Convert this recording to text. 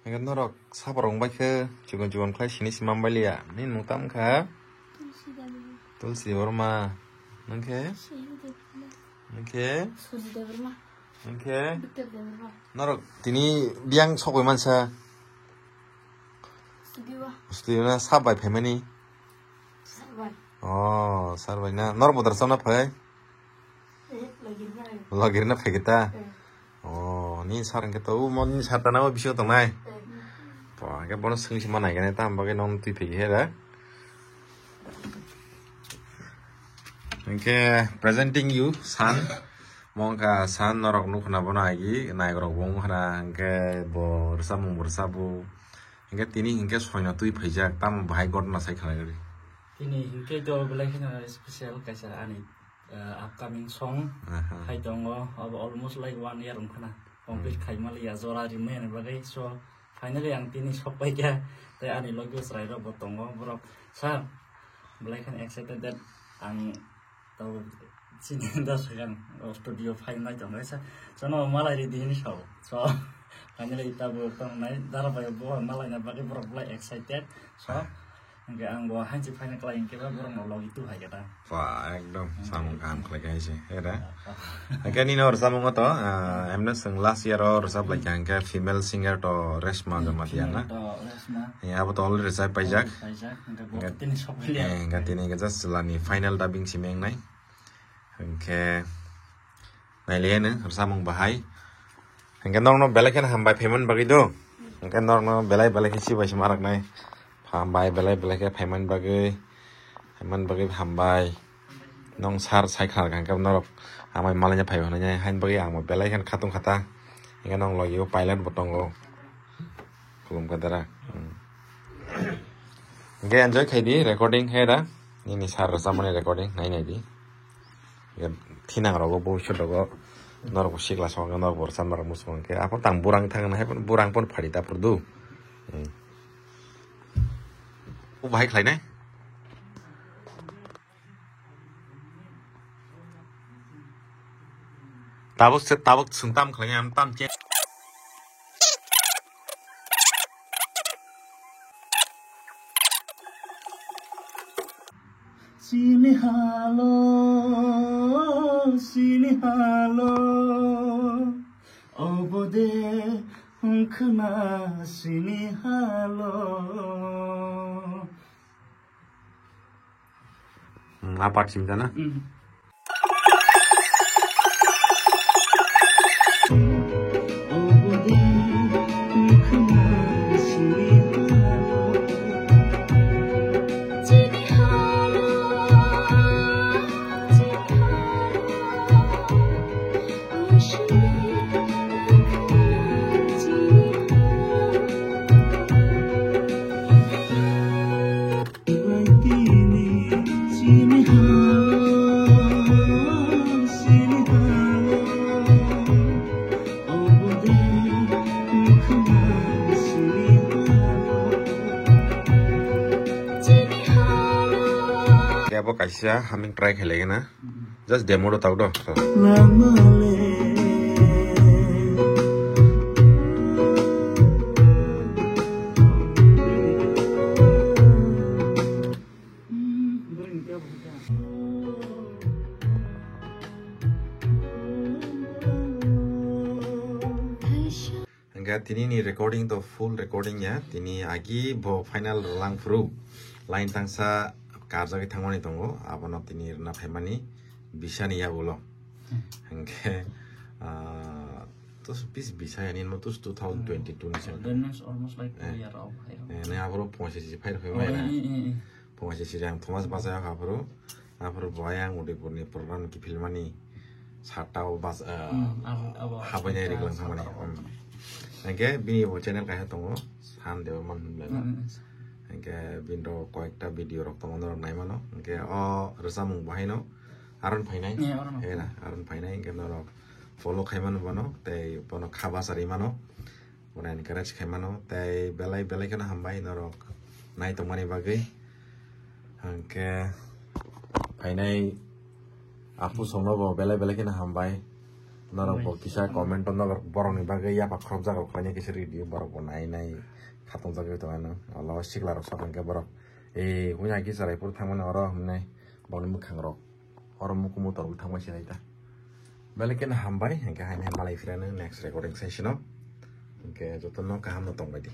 Hanggang norok sabarong baike jugon klai sini simam balia. Nin mutam ka? Tulsi Verma. Nangke? Nangke? Nangke? Norok tini biang sokwe mansa. Studiona sabai pemeni. Oh, sabai na. Norok bodar samna pai. Lagirna pai kita. Oh, ni sarang kita mon ni sartana ma bisyo tong nai. Wah, cái bonus sing sima nai kan ta ba cái non tui phi he da. Okay, presenting you san. Mongka san norok nu khna bona agi nai rok bong khna ke bo samung bursabu. Hingga tini hingga soina tui phaijak tam bahai god na sai khala gari. Ini hingga do belai khna special kaisa ani upcoming song. Hai dongo almost like 1 year khna. Complete khaimali ya zora remain bagai so finally yang tini sopai ya te ani logo srai ro botongo bro sa belai kan excited that ang tau sini das kan studio final jong sa so no malai di ini so finally kita botong nai dara ba bo malai na bagai bro belai excited so enggak ang bo hanci final lain kita bro mau itu hai kata Wah, ekdom samung kam khala gai se he da. Aga ni nor samung to emna sing last year or sab like angka female singer to Resma Gamatiana. Ya abo to already sai paijak. Enggak tini sopai ya Enggak tini ga just lani final dubbing simeng nai. Angke nai le ne samung bahai. Angke nor no belai kan hambai payment bagi do. Angke nor no belai si bai semarak nai. Hambai belai ke payment bagi hambai. Nong sar sai khal kan kam norok amai malanya phai hona nya hain bagi ang mo belai kan khatung khata inga nong logi pilot botong go kulum kadara nge enjoy khai di recording he da ni sar samone recording nai di ya thinang rogo bo shot rogo norok sikla song norok bor samar musong ke apa tang burang thang na he burang pon phari ta purdu bahai khlai nai tabuk sungtam khlai am tam che sini halo obode khna sini halo apa simta na apa kaisa haming try khelege na just demo do tau do enggak tini ni recording to full recording ya tini agi bo final lang fru line tangsa karjagi thangmani tongo abono tini na phaimani bisani ya bolo hangke tos bisa yani no tos 2022 ni sen almost like 2 year old ne abro pose si phair phai na pose si jang thomas basa ya abro bayang ude purni program ki filmani satao bas habanya riglang thamani hangke bini bo channel ka tongo san dewa man lega hingga bindo koekta video rok tongon nai mano hingga resamung bahino aron phainai era aron phainai hingga norok follow khaimano bano tei bono khaba sari mano bona encourage khaimano tei belai kana hambai norok nai tongmani bagai hingga phainai apu songno bo belai kana hambai norok bo kisa comment on norok borok ni bagai ya pak krop jagal kanya kisa video borok bo nai khatong jagai to ano Allah sikla rok sakang ke borok kunya kisa rai pur thangmani oro humnai boni mukhang rok oro muku motor thangmai sinai ta balikin hambai hingga hanya malai firana next recording session o hingga jotono kaham no tongbai di